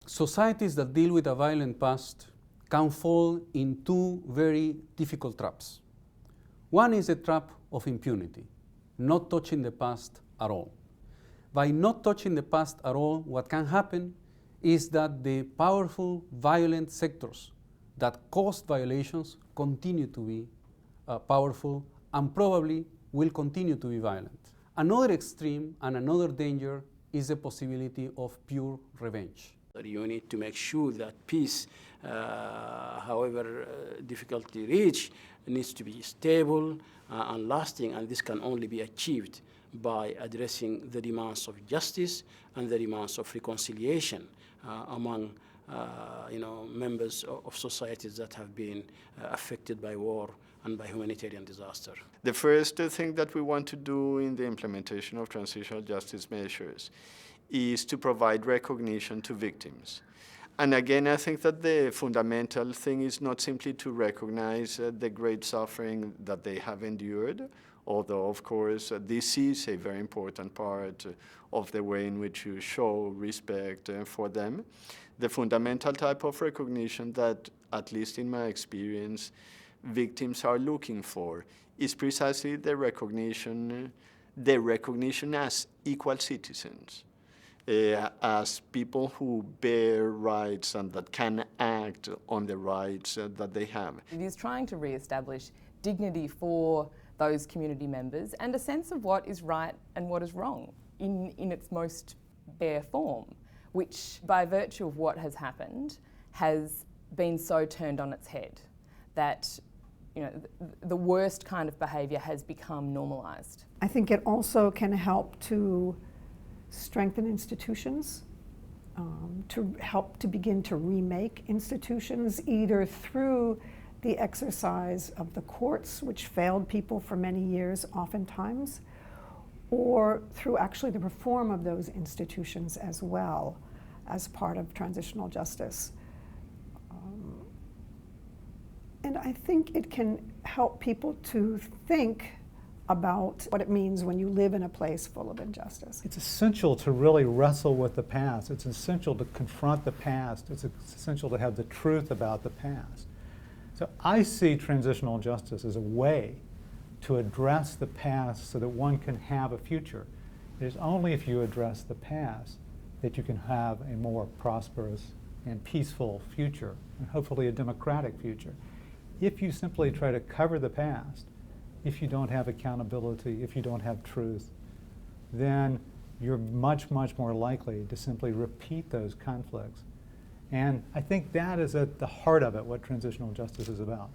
societies that deal with a violent past can fall in two very difficult traps. One is the trap of impunity, not touching the past at all. By not touching the past at all, what can happen is that the powerful, violent sectors that caused violations continue to be powerful and probably will continue to be violent. Another extreme and another danger is the possibility of pure revenge. You need to make sure that peace, however difficult to reach, needs to be stable and lasting, and this can only be achieved by addressing the demands of justice and the demands of reconciliation among members of societies that have been affected by war and by humanitarian disaster. The first thing that we want to do in the implementation of transitional justice measures is to provide recognition to victims. And again, I think that the fundamental thing is not simply to recognize the great suffering that they have endured, although, of course, this is a very important part of the way in which you show respect for them. The fundamental type of recognition that, at least in my experience, victims are looking for is precisely the recognition as equal citizens, as people who bear rights and that can act on the rights that they have. It is trying to re-establish dignity for those community members and a sense of what is right and what is wrong in its most bare form, which by virtue of what has happened has been so turned on its head that the worst kind of behaviour has become normalised. I think it also can help to strengthen institutions, to help to begin to remake institutions, either through the exercise of the courts, which failed people for many years oftentimes, or through actually the reform of those institutions as well as part of transitional justice. And I think it can help people to think about what it means when you live in a place full of injustice. It's essential to really wrestle with the past. It's essential to confront the past. It's essential to have the truth about the past. So I see transitional justice as a way to address the past so that one can have a future. It is only if you address the past that you can have a more prosperous and peaceful future, and hopefully a democratic future. If you simply try to cover the past, if you don't have accountability, if you don't have truth, then you're much, much more likely to simply repeat those conflicts. And I think that is at the heart of it, what transitional justice is about.